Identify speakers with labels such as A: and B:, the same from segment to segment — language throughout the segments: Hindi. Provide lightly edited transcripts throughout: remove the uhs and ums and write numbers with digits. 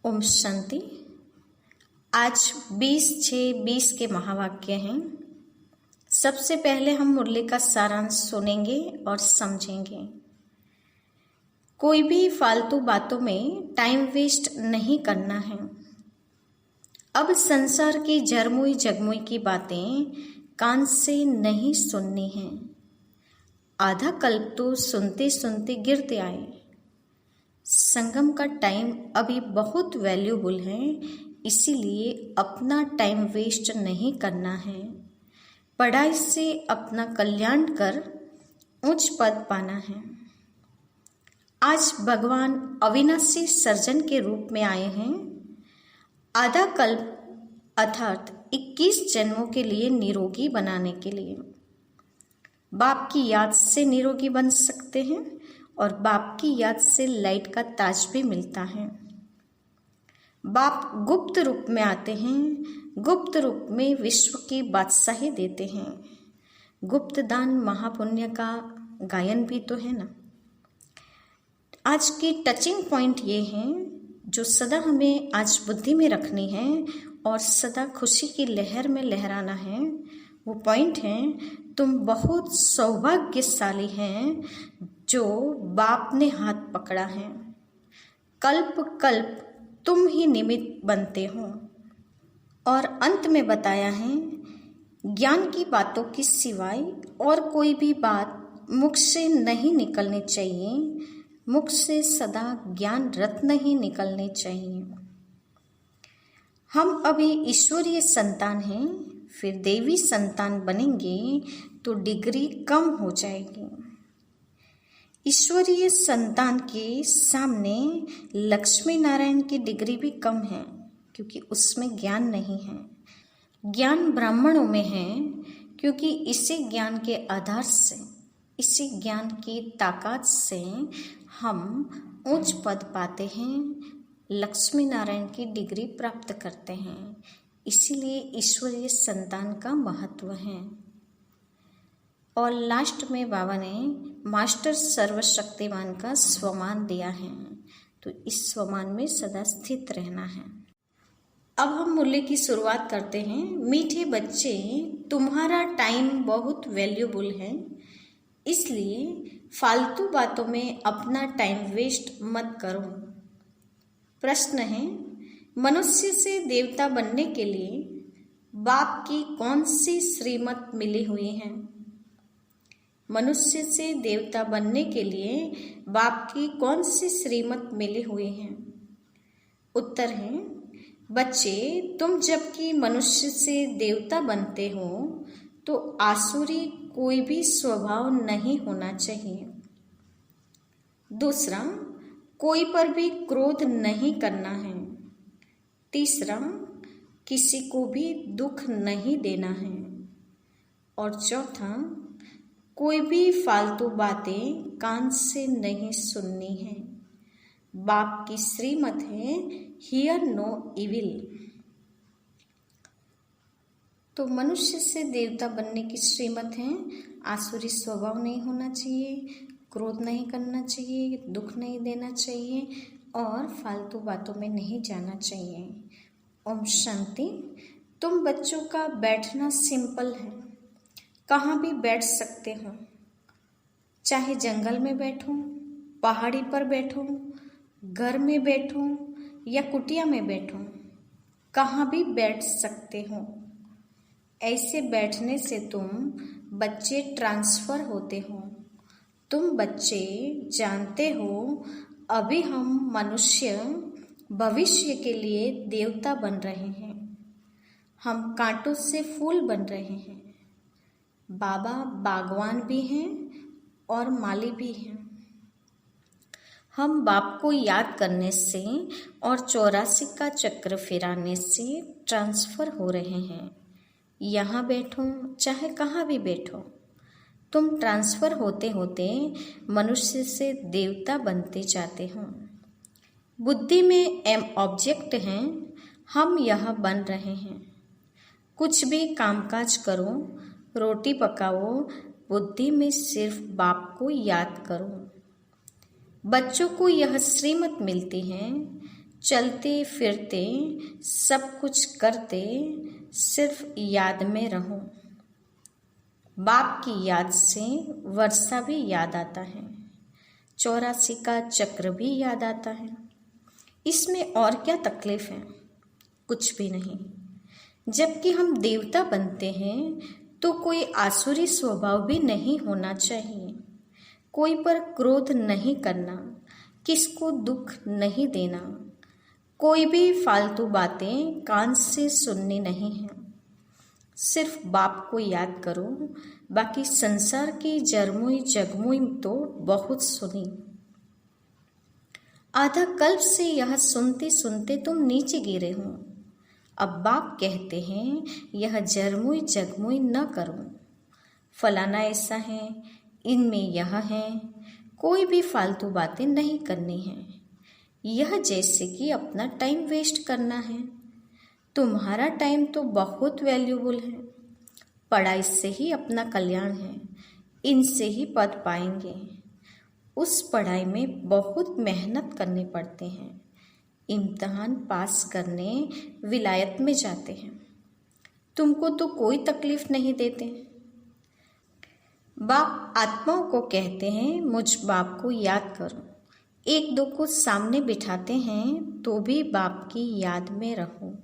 A: ओम शांति। आज 20/6/20 के महावाक्य हैं। सबसे पहले हम मुरली का सारांश सुनेंगे और समझेंगे। कोई भी फालतू बातों में टाइम वेस्ट नहीं करना है। अब संसार की झरमुई जगमुई की बातें कान से नहीं सुननी है। आधा कल्प तो सुनते सुनते गिरते आए। संगम का टाइम अभी बहुत वैल्यूबल है, इसीलिए अपना टाइम वेस्ट नहीं करना है। पढ़ाई से अपना कल्याण कर उच्च पद पाना है। आज भगवान अविनाशी सर्जन के रूप में आए हैं। आधा कल्प अर्थात 21 जन्मों के लिए निरोगी बनाने के लिए। बाप की याद से निरोगी बन सकते हैं और बाप की याद से लाइट का ताज भी मिलता है। बाप गुप्त रूप में आते हैं, गुप्त रूप में विश्व की बादशाही देते हैं। गुप्त दान महापुण्य का गायन भी तो है ना। आज की टचिंग पॉइंट ये है जो सदा हमें आज बुद्धि में रखनी है और सदा खुशी की लहर में लहराना है। वो पॉइंट है, तुम बहुत सौभाग्यशाली हैं जो बाप ने हाथ पकड़ा है। कल्प कल्प तुम ही निमित्त बनते हो। और अंत में बताया है, ज्ञान की बातों की सिवाय और कोई भी बात मुख से नहीं निकलनी चाहिए। मुख से सदा ज्ञान रत्न ही निकलने चाहिए। हम अभी ईश्वरीय संतान हैं, फिर देवी संतान बनेंगे तो डिग्री कम हो जाएगी। ईश्वरीय संतान के सामने लक्ष्मी नारायण की डिग्री भी कम है, क्योंकि उसमें ज्ञान नहीं है। ज्ञान ब्राह्मणों में है, क्योंकि इसी ज्ञान के आधार से, इसी ज्ञान की ताकत से हम उच्च पद पाते हैं, लक्ष्मी नारायण की डिग्री प्राप्त करते हैं। इसीलिए ईश्वरीय संतान का महत्व है। और लास्ट में बाबा ने मास्टर सर्वशक्तिमान का स्वमान दिया है, तो इस स्वमान में सदा स्थित रहना है। अब हम मुरली की शुरुआत करते हैं। मीठे बच्चे, तुम्हारा टाइम बहुत वैल्यूबल है, इसलिए फालतू बातों में अपना टाइम वेस्ट मत करो। प्रश्न है, मनुष्य से देवता बनने के लिए बाप की कौन सी श्रीमत मिली हुई है? मनुष्य से देवता बनने के लिए बाप की कौन सी श्रीमत मिली हुई है? उत्तर है, बच्चे, तुम जबकि मनुष्य से देवता बनते हो तो आसुरी कोई भी स्वभाव नहीं होना चाहिए। दूसरा, कोई पर भी क्रोध नहीं करना है। तीसरा, किसी को भी दुख नहीं देना है। और चौथा, कोई भी फालतू बातें कान से नहीं सुननी है। बाप की श्रीमत है, हियर नो इविल। तो मनुष्य से देवता बनने की श्रीमत है, आसुरी स्वभाव नहीं होना चाहिए, क्रोध नहीं करना चाहिए, दुख नहीं देना चाहिए और फालतू बातों में नहीं जाना चाहिए। ओम शांति। तुम बच्चों का बैठना सिंपल है, कहाँ भी बैठ सकते हो। चाहे जंगल में बैठो, पहाड़ी पर बैठो, घर में बैठो या कुटिया में बैठो, कहाँ भी बैठ सकते हो। ऐसे बैठने से तुम बच्चे ट्रांसफर होते हो। तुम बच्चे जानते हो, अभी हम मनुष्य भविष्य के लिए देवता बन रहे हैं। हम कांटों से फूल बन रहे हैं। बाबा बागवान भी हैं और माली भी हैं। हम बाप को याद करने से और 84 का चक्र फिराने से ट्रांसफर हो रहे हैं। यहाँ बैठो चाहे कहाँ भी बैठो, तुम ट्रांसफर होते होते मनुष्य से देवता बनते जाते हो। बुद्धि में एम ऑब्जेक्ट हैं, हम यह बन रहे हैं। कुछ भी कामकाज करो, रोटी पकाओ, बुद्धि में सिर्फ बाप को याद करो। बच्चों को यह श्रीमत मिलती है, चलते फिरते सब कुछ करते सिर्फ याद में रहो। बाप की याद से वर्षा भी याद आता है, 84 का चक्र भी याद आता है। इसमें और क्या तकलीफ है? कुछ भी नहीं। जबकि हम देवता बनते हैं तो कोई आसुरी स्वभाव भी नहीं होना चाहिए। कोई पर क्रोध नहीं करना, किसको दुख नहीं देना, कोई भी फालतू बातें कान से सुननी नहीं है। सिर्फ बाप को याद करो। बाकी संसार की जरमुई जगमुई तो बहुत सुनी। आधा कल्प से यह सुनते सुनते तुम नीचे गिरे हो। अब बाप कहते हैं यह जरमुई जगमुई न करो। फलाना ऐसा है, इनमें यह है, कोई भी फालतू बातें नहीं करनी है। यह जैसे कि अपना टाइम वेस्ट करना है। तुम्हारा टाइम तो बहुत वैल्यूबल है। पढ़ाई से ही अपना कल्याण है, इनसे ही पद पाएंगे। उस पढ़ाई में बहुत मेहनत करनी पड़ते हैं। इम्तिहान पास करने विलायत में जाते हैं। तुमको तो कोई तकलीफ नहीं देते। बाप आत्माओं को कहते हैं मुझ बाप को याद करो। एक दो को सामने बिठाते हैं तो भी बाप की याद में रहो।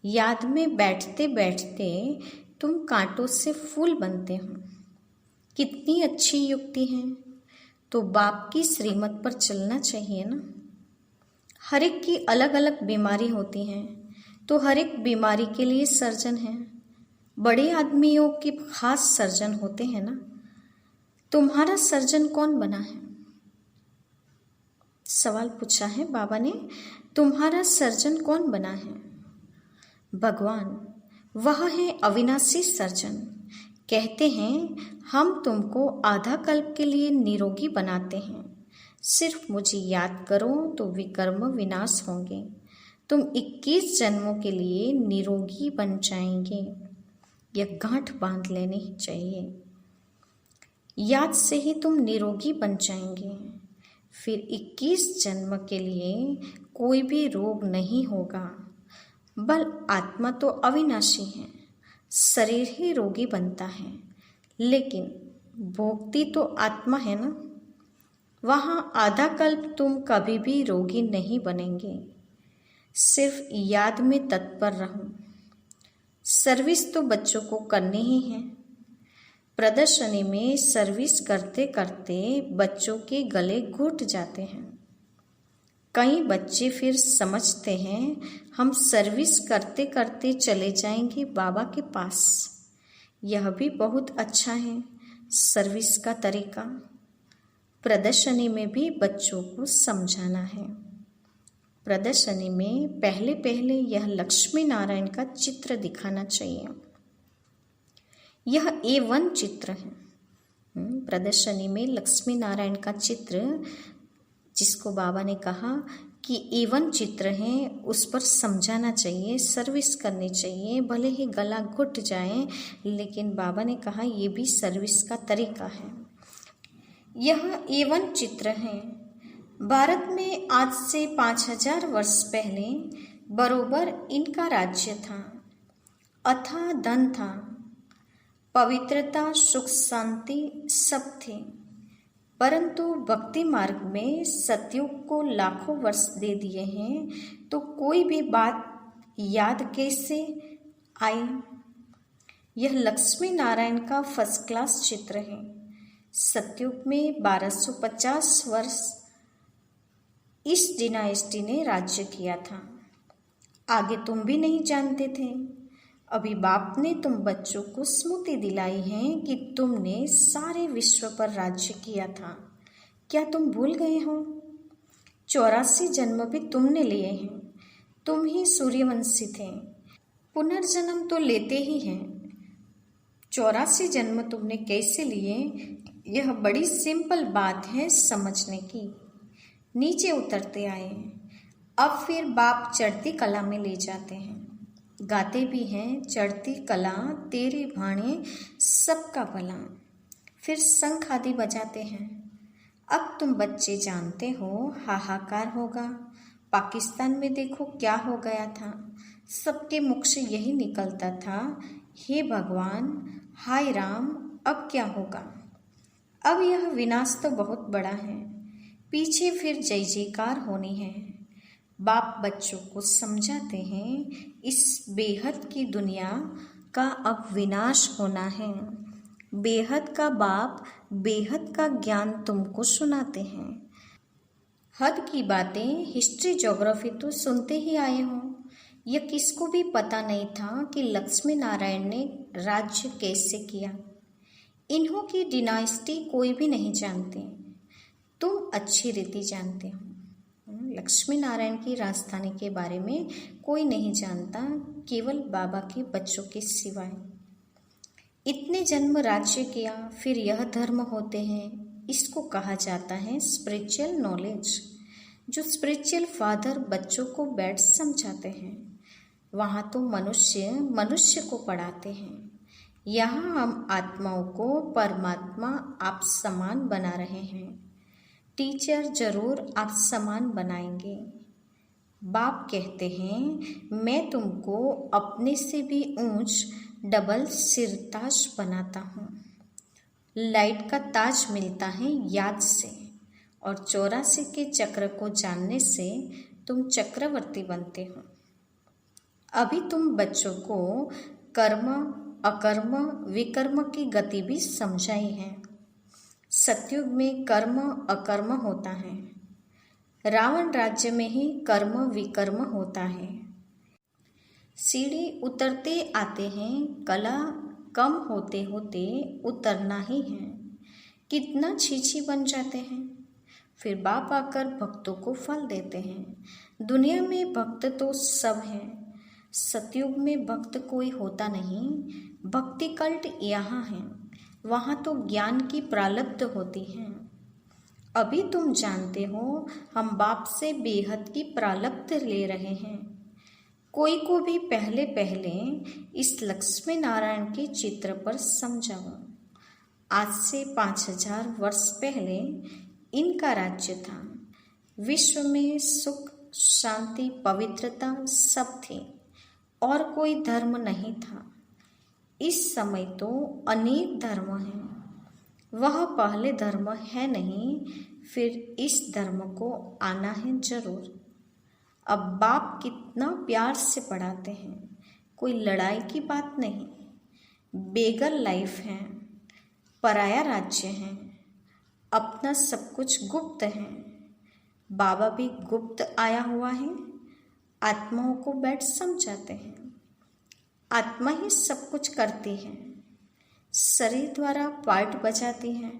A: याद में बैठते बैठते तुम कांटों से फूल बनते हो। कितनी अच्छी युक्ति है। तो बाप की श्रीमत पर चलना चाहिए ना। हर एक की अलग अलग बीमारी होती हैं, तो हर एक बीमारी के लिए सर्जन है। बड़े आदमियों के खास सर्जन होते हैं ना। तुम्हारा सर्जन कौन बना है? सवाल पूछा है बाबा ने, तुम्हारा सर्जन कौन बना है? भगवान, वह है अविनाशी सर्जन। कहते हैं हम तुमको आधा कल्प के लिए निरोगी बनाते हैं। सिर्फ मुझे याद करो तो विकर्म विनाश होंगे। तुम 21 जन्मों के लिए निरोगी बन जाएंगे। यह गांठ बांध लेनी चाहिए। याद से ही तुम निरोगी बन जाएंगे। फिर 21 जन्म के लिए कोई भी रोग नहीं होगा। बल आत्मा तो अविनाशी है, शरीर ही रोगी बनता है, लेकिन भोगती तो आत्मा है ना। वहाँ आधा कल्प तुम कभी भी रोगी नहीं बनेंगे। सिर्फ याद में तत्पर रहो। सर्विस तो बच्चों को करनी ही है। प्रदर्शनी में सर्विस करते करते बच्चों के गले घुट जाते हैं। कई बच्चे फिर समझते हैं हम सर्विस करते करते चले जाएंगे बाबा के पास। यह भी बहुत अच्छा है सर्विस का तरीका। प्रदर्शनी में भी बच्चों को समझाना है। प्रदर्शनी में पहले पहले यह लक्ष्मी नारायण का चित्र दिखाना चाहिए। यह A1 चित्र है। प्रदर्शनी में लक्ष्मी नारायण का चित्र, जिसको बाबा ने कहा कि A1 चित्र है, उस पर समझाना चाहिए, सर्विस करनी चाहिए। भले ही गला घुट जाए, लेकिन बाबा ने कहा ये भी सर्विस का तरीका है। यह A1 चित्र है। भारत में आज से 5000 वर्ष पहले बरोबर इनका राज्य था। अथाह धन था, पवित्रता, सुख, शांति सब थे। परंतु भक्ति मार्ग में सतयुग को लाखों वर्ष दे दिए हैं, तो कोई भी बात याद कैसे आई? यह लक्ष्मी नारायण का फर्स्ट क्लास चित्र है। सतयुग में 1250 वर्ष इस डिनाइस्टी ने राज्य किया था। आगे तुम भी नहीं जानते थे। अभी बाप ने तुम बच्चों को स्मृति दिलाई है कि तुमने सारे विश्व पर राज्य किया था। क्या तुम भूल गए हो? 84 जन्म भी तुमने लिए हैं। तुम ही सूर्यवंशी थे। पुनर्जन्म तो लेते ही हैं। 84 जन्म तुमने कैसे लिए, यह बड़ी सिंपल बात है समझने की। नीचे उतरते आए, अब फिर बाप चढ़ती कला में ले जाते हैं। गाते भी हैं, चढ़ती कला तेरे भाणे सबका भला। फिर शंख आदि बजाते हैं। अब तुम बच्चे जानते हो हाहाकार होगा, पाकिस्तान में देखो क्या हो गया था। सबके मुख से यही निकलता था, हे भगवान, हाय राम, अब क्या होगा। अब यह विनाश तो बहुत बड़ा है, पीछे फिर जय जयकार होनी है। बाप बच्चों को समझाते हैं, इस बेहद की दुनिया का अब विनाश होना है। बेहद का बाप बेहद का ज्ञान तुमको सुनाते हैं। हद की बातें हिस्ट्री ज्योग्राफी तो सुनते ही आए हो। यह किसको भी पता नहीं था कि लक्ष्मी नारायण ने राज्य कैसे किया। इन्हों की डिनास्टी कोई भी नहीं जानते, तुम अच्छी रीति जानते हो। लक्ष्मी नारायण की राजधानी के बारे में कोई नहीं जानता, केवल बाबा के बच्चों के सिवाय। इतने जन्म राज्य किया, फिर यह धर्म होते हैं। इसको कहा जाता है स्पिरिचुअल नॉलेज, जो स्पिरिचुअल फादर बच्चों को बैठ समझाते हैं। वहाँ तो मनुष्य मनुष्य को पढ़ाते हैं। यहाँ हम आत्माओं को परमात्मा आप समान बना रहे हैं। टीचर जरूर आप समान बनाएंगे। बाप कहते हैं, मैं तुमको अपने से भी ऊंच डबल सिरताज बनाता हूँ। लाइट का ताज मिलता है याद से, और 84 के चक्र को जानने से तुम चक्रवर्ती बनते हो। अभी तुम बच्चों को कर्म अकर्म विकर्म की गति भी समझाई है। सतयुग में कर्म अकर्म होता है, रावण राज्य में ही कर्म विकर्म होता है। सीढ़ी उतरते आते हैं, कला कम होते होते उतरना ही है। कितना छीछी बन जाते हैं, फिर बाप आकर भक्तों को फल देते हैं। दुनिया में भक्त तो सब हैं, सतयुग में भक्त कोई होता नहीं। भक्ति कल्ट यहाँ है, वहाँ तो ज्ञान की प्रालब्ध होती है। अभी तुम जानते हो, हम बाप से बेहद की प्रालब्ध ले रहे हैं। कोई को भी पहले पहले इस लक्ष्मी नारायण के चित्र पर समझाओ। आज से 5000 वर्ष पहले इनका राज्य था। विश्व में सुख शांति पवित्रता सब थी, और कोई धर्म नहीं था। इस समय तो अनेक धर्म हैं, वह पहले धर्म है नहीं, फिर इस धर्म को आना है जरूर। अब बाप कितना प्यार से पढ़ाते हैं, कोई लड़ाई की बात नहीं। बेगर लाइफ है, पराया राज्य है, अपना सब कुछ गुप्त है। बाबा भी गुप्त आया हुआ है, आत्माओं को बैठ समझाते हैं। आत्मा ही सब कुछ करती है, शरीर द्वारा पार्ट बजाती है।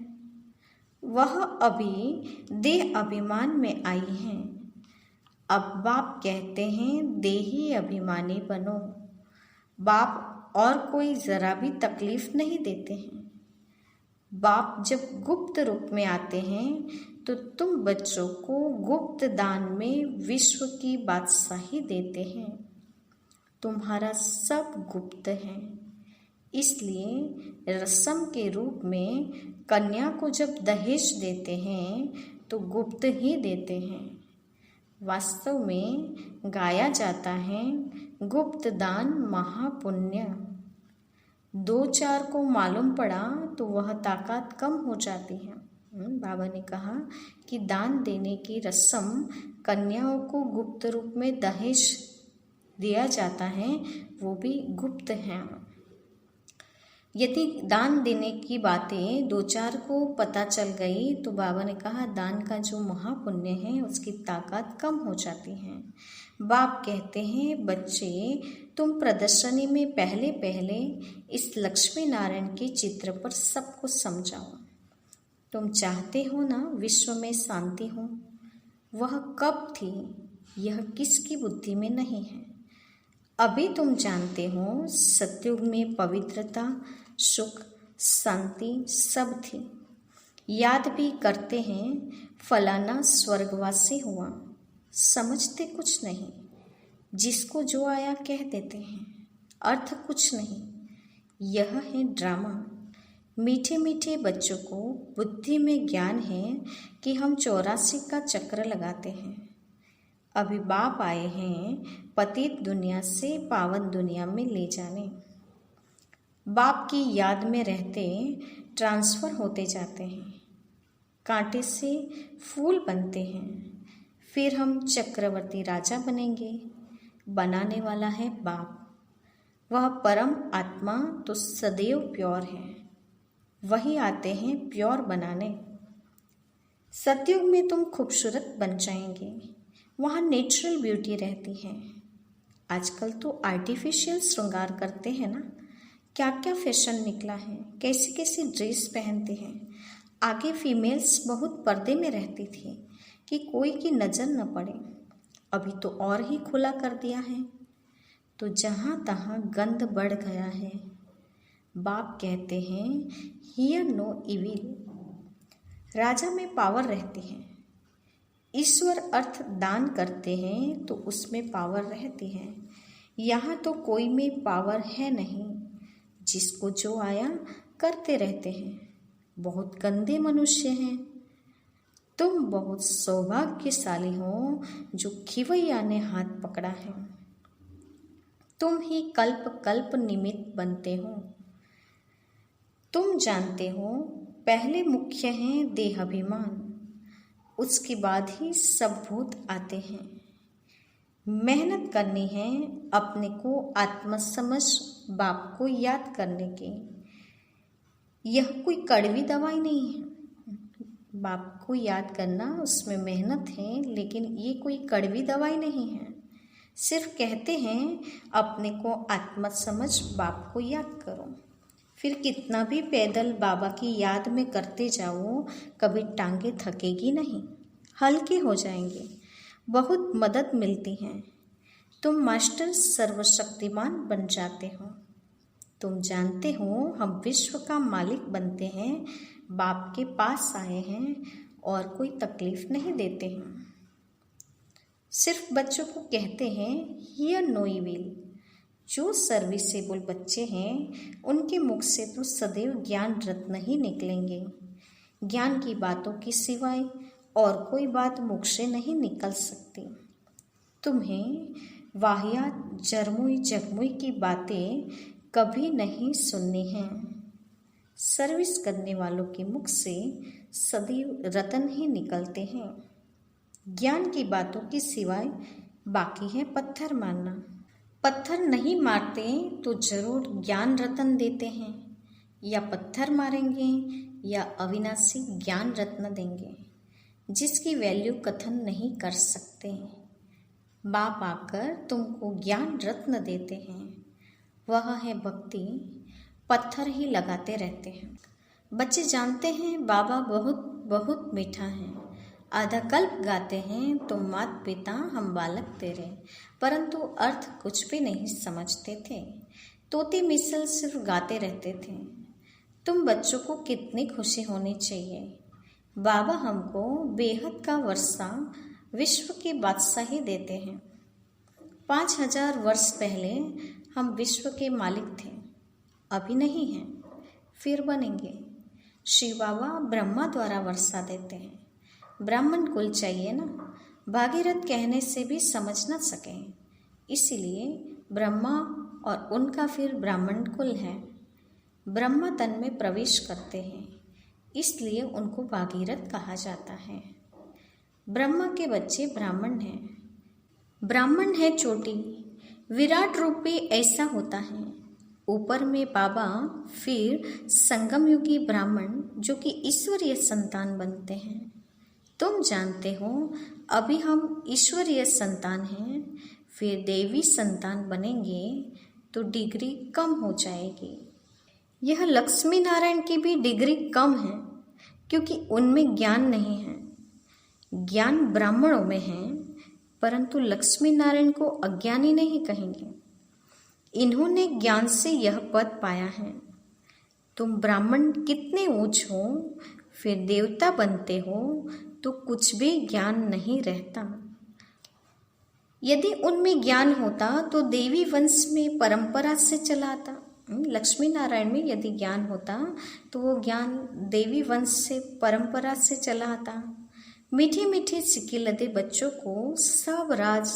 A: वह अभी देह अभिमान में आई है। अब बाप कहते हैं, देही अभिमानी बनो। बाप और कोई जरा भी तकलीफ नहीं देते हैं। बाप जब गुप्त रूप में आते हैं तो तुम बच्चों को गुप्त दान में विश्व की बादशाही देते हैं। तुम्हारा सब गुप्त है, इसलिए रस्म के रूप में कन्या को जब दहेज देते हैं तो गुप्त ही देते हैं। वास्तव में गाया जाता है, गुप्त दान महापुण्य। 2-4 को मालूम पड़ा तो वह ताकत कम हो जाती है। बाबा ने कहा कि दान देने की रस्म, कन्याओं को गुप्त रूप में दहेज दिया जाता है, वो भी गुप्त है। यदि दान देने की बातें 2-4 को पता चल गई तो बाबा ने कहा, दान का जो महापुण्य है उसकी ताकत कम हो जाती है। बाप कहते हैं, बच्चे तुम प्रदर्शनी में पहले पहले इस लक्ष्मी नारायण के चित्र पर सबको समझाओ। तुम चाहते हो ना विश्व में शांति हो, वह कब थी यह किसकी बुद्धि में नहीं है। अभी तुम जानते हो, सतयुग में पवित्रता सुख शांति सब थी। याद भी करते हैं, फलाना स्वर्गवासी हुआ, समझते कुछ नहीं। जिसको जो आया कह देते हैं, अर्थ कुछ नहीं। यह है ड्रामा। मीठे मीठे बच्चों को बुद्धि में ज्ञान है कि हम 84 का चक्र लगाते हैं। अभी बाप आए हैं पतित दुनिया से पावन दुनिया में ले जाने। बाप की याद में रहते ट्रांसफ़र होते जाते हैं, कांटे से फूल बनते हैं, फिर हम चक्रवर्ती राजा बनेंगे। बनाने वाला है बाप। वह परम आत्मा तो सदैव प्योर है, वही आते हैं प्योर बनाने। सतयुग में तुम खूबसूरत बन जाएंगे, वहाँ नेचुरल ब्यूटी रहती है। आजकल तो आर्टिफिशियल श्रृंगार करते हैं ना, क्या क्या फैशन निकला है, कैसी कैसी ड्रेस पहनते हैं। आगे फीमेल्स बहुत पर्दे में रहती थी कि कोई की नज़र न पड़े, अभी तो और ही खुला कर दिया है। तो जहाँ तहाँ गंध बढ़ गया है। बाप कहते हैं हियर नो इविल। राजा में पावर रहती है। ईश्वर अर्थ दान करते हैं तो उसमें पावर रहती है। यहाँ तो कोई में पावर है नहीं, जिसको जो आया करते रहते हैं। बहुत गंदे मनुष्य हैं। तुम बहुत सौभाग्यशाली हो जो खिवैया ने हाथ पकड़ा है। तुम ही कल्प कल्प निमित्त बनते हो। तुम जानते हो पहले मुख्य हैं देहाभिमान, उसके बाद ही सब भूत आते हैं। मेहनत करनी है अपने को आत्मसमझ बाप को याद करने की। यह कोई कड़वी दवाई नहीं है। बाप को याद करना उसमें मेहनत है, लेकिन ये कोई कड़वी दवाई नहीं है। सिर्फ कहते हैं अपने को आत्मसमझ बाप को याद करो। फिर कितना भी पैदल बाबा की याद में करते जाओ, कभी टांगे थकेगी नहीं, हल्के हो जाएंगे। बहुत मदद मिलती है। तुम मास्टर सर्वशक्तिमान बन जाते हो। तुम जानते हो हम विश्व का मालिक बनते हैं। बाप के पास आए हैं और कोई तकलीफ नहीं देते हैं। सिर्फ बच्चों को कहते हैं हियर नो इविल। जो सर्विसेबल बच्चे हैं उनके मुख से तो सदैव ज्ञान रत्न ही निकलेंगे। ज्ञान की बातों की सिवाय और कोई बात मुख से नहीं निकल सकती। तुम्हें वाहियात जरमुई जगमुई की बातें कभी नहीं सुननी है। सर्विस करने वालों के मुख से सदैव रतन ही निकलते हैं। ज्ञान की बातों की सिवाय बाकी है पत्थर मारना। पत्थर नहीं मारते तो जरूर ज्ञान रतन देते हैं। या पत्थर मारेंगे या अविनाशी ज्ञान रत्न देंगे, जिसकी वैल्यू कथन नहीं कर सकते। बाप आकर तुमको ज्ञान रत्न देते हैं, वह है भक्ति। पत्थर ही लगाते रहते हैं। बच्चे जानते हैं बाबा बहुत बहुत मीठा है। आधा कल्प गाते हैं तुम मात पिता हम बालक तेरे, परंतु अर्थ कुछ भी नहीं समझते थे। तोते मिसल सिर्फ गाते रहते थे। तुम बच्चों को कितनी खुशी होनी चाहिए। बाबा हमको बेहद का वर्षा विश्व की बादशाही देते हैं। 5000 वर्ष पहले हम विश्व के मालिक थे, अभी नहीं हैं, फिर बनेंगे। शिव बाबा ब्रह्मा द्वारा वर्षा देते हैं। ब्राह्मण कुल चाहिए ना, भागीरथ कहने से भी समझ न सके, इसीलिए ब्रह्मा और उनका फिर ब्राह्मण कुल है। ब्रह्मा तन में प्रवेश करते हैं, इसलिए उनको भागीरथ कहा जाता है। ब्रह्मा के बच्चे ब्राह्मण हैं। ब्राह्मण है चोटी, विराट रूप भी ऐसा होता है। ऊपर में बाबा, फिर संगम युगी ब्राह्मण जो कि ईश्वरीय संतान बनते हैं। तुम जानते हो अभी हम ईश्वरीय संतान हैं, फिर देवी संतान बनेंगे तो डिग्री कम हो जाएगी। यह लक्ष्मी नारायण की भी डिग्री कम है, क्योंकि उनमें ज्ञान नहीं है। ज्ञान ब्राह्मणों में है, परंतु लक्ष्मी नारायण को अज्ञानी नहीं कहेंगे। इन्होंने ज्ञान से यह पद पाया है। तुम ब्राह्मण कितने ऊंच हो, फिर देवता बनते हो तो कुछ भी ज्ञान नहीं रहता। यदि उनमें ज्ञान होता तो देवी वंश में परंपरा से चला आता। लक्ष्मी नारायण में यदि ज्ञान होता तो वो ज्ञान देवी वंश से परंपरा से चला आता। मीठी मीठी सिक्के लदे बच्चों को सब राज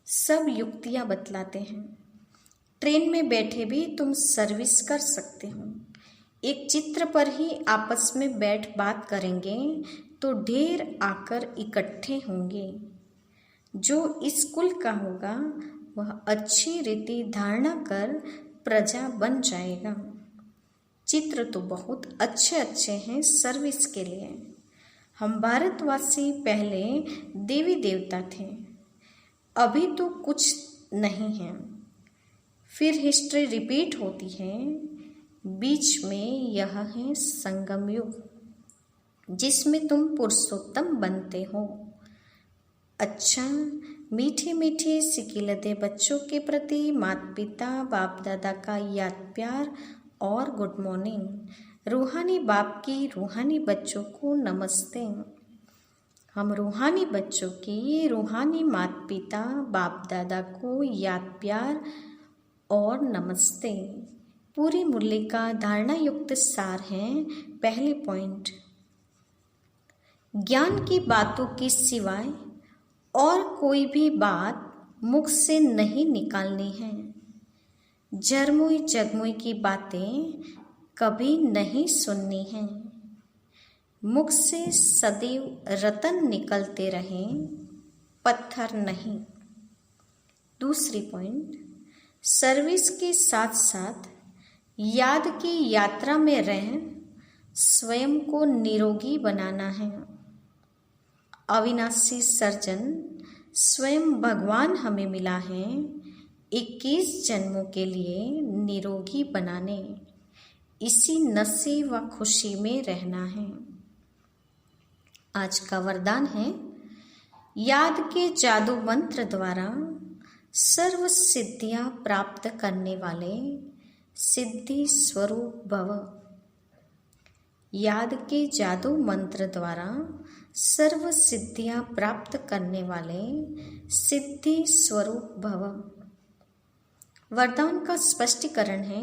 A: सब युक्तियां बतलाते हैं। ट्रेन में बैठे भी तुम सर्विस कर सकते हो। एक चित्र पर ही आपस में बैठ बात करेंगे तो ढेर आकर इकट्ठे होंगे। जो इस कुल का होगा वह अच्छी रीति धारणा कर प्रजा बन जाएगा। चित्र तो बहुत अच्छे अच्छे हैं सर्विस के लिए। हम भारतवासी पहले देवी देवता थे, अभी तो कुछ नहीं है। फिर हिस्ट्री रिपीट होती है। बीच में यह है संगम युग, जिसमें तुम पुरुषोत्तम बनते हो। अच्छा, मीठे मीठे सिक्के लदे बच्चों के प्रति माता पिता बाप दादा का याद प्यार और गुड मॉर्निंग। रूहानी बाप की रूहानी बच्चों को नमस्ते। हम रूहानी बच्चों की रूहानी माता पिता बाप दादा को याद प्यार और नमस्ते। पूरी मुरली का धारणा युक्त सार है। पहले पॉइंट, ज्ञान की बातों के सिवाय और कोई भी बात मुख से नहीं निकालनी है। जरमुई जगमुई की बातें कभी नहीं सुननी है। मुख से सदैव रतन निकलते रहें, पत्थर नहीं। दूसरी पॉइंट, सर्विस के साथ साथ याद की यात्रा में रह स्वयं को निरोगी बनाना है। अविनाशी सर्जन स्वयं भगवान हमें मिला है 21 जन्मों के लिए निरोगी बनाने। इसी नशे व खुशी में रहना है। आज का वरदान है, याद के जादू मंत्र द्वारा सर्व सिद्धियां प्राप्त करने वाले सिद्धि स्वरूप भव। याद के जादू मंत्र द्वारा सर्व सिद्धियां प्राप्त करने वाले सिद्धि स्वरूप भव। वरदान का स्पष्टीकरण है,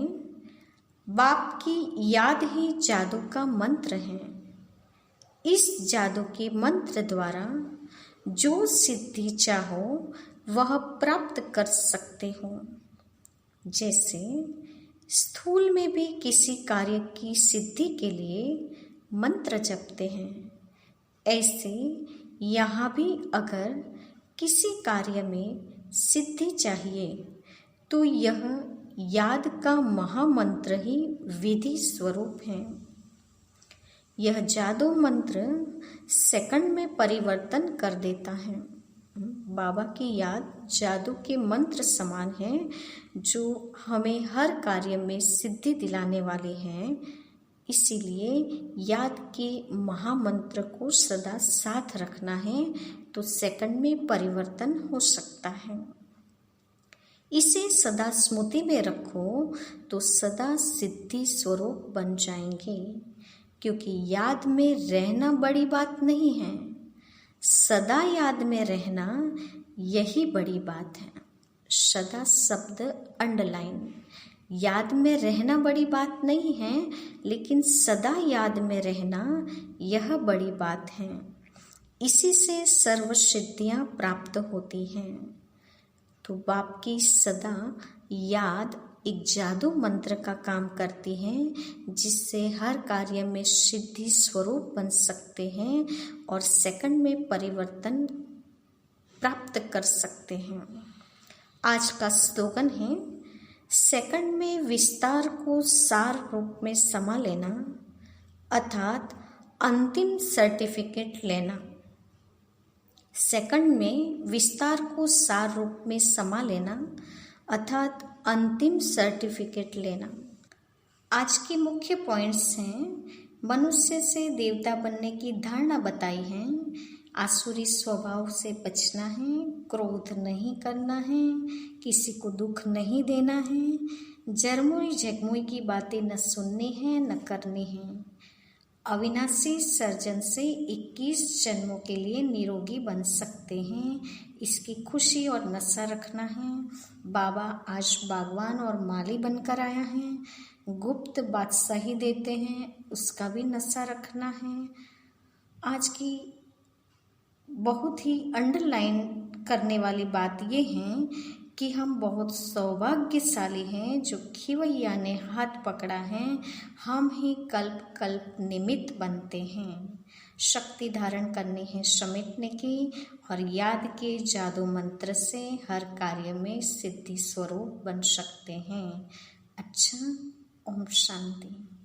A: बाप की याद ही जादू का मंत्र है। इस जादू के मंत्र द्वारा जो सिद्धि चाहो वह प्राप्त कर सकते हो। जैसे स्थूल में भी किसी कार्य की सिद्धि के लिए मंत्र जपते हैं, ऐसे यहाँ भी अगर किसी कार्य में सिद्धि चाहिए तो यह याद का महामंत्र ही विधि स्वरूप है। यह जादू मंत्र सेकंड में परिवर्तन कर देता है। बाबा की याद जादू के मंत्र समान है, जो हमें हर कार्य में सिद्धि दिलाने वाले हैं। इसीलिए याद के महामंत्र को सदा साथ रखना है तो सेकंड में परिवर्तन हो सकता है। इसे सदा स्मृति में रखो तो सदा सिद्धि स्वरूप बन जाएंगे। क्योंकि याद में रहना बड़ी बात नहीं है, सदा याद में रहना यही बड़ी बात है। सदा शब्द अंडरलाइन। याद में रहना बड़ी बात नहीं है, लेकिन सदा याद में रहना यह बड़ी बात है। इसी से सर्व सिद्धियां प्राप्त होती हैं। तो बाप की सदा याद एक जादू मंत्र का काम करती है, जिससे हर कार्य में सिद्धि स्वरूप बन सकते हैं और सेकंड में परिवर्तन प्राप्त कर सकते हैं। आज का स्लोगन है, सेकंड में विस्तार को सार रूप में समा लेना, अर्थात अंतिम सर्टिफिकेट लेना। सेकंड में विस्तार को सार रूप में समा लेना, अर्थात अंतिम सर्टिफिकेट लेना। आज के मुख्य पॉइंट्स हैं, मनुष्य से देवता बनने की धारणा बताई है, आसुरी स्वभाव से बचना है, क्रोध नहीं करना है, किसी को दुख नहीं देना है, जरमुई झगमुई की बातें न सुननी है न करनी है। अविनाशी सर्जन से 21 जन्मों के लिए निरोगी बन सकते हैं, इसकी खुशी और नशा रखना है। बाबा आज बागवान और माली बनकर आया है, गुप्त बादशाही देते हैं, उसका भी नशा रखना है। आज की बहुत ही अंडरलाइन करने वाली बात ये है कि हम बहुत सौभाग्यशाली हैं जो खिवैया ने हाथ पकड़ा है। हम ही कल्प कल्प निमित्त बनते हैं। शक्ति धारण करनी है समेटने की और याद के जादू मंत्र से हर कार्य में सिद्धि स्वरूप बन सकते हैं। अच्छा, ओम शांति।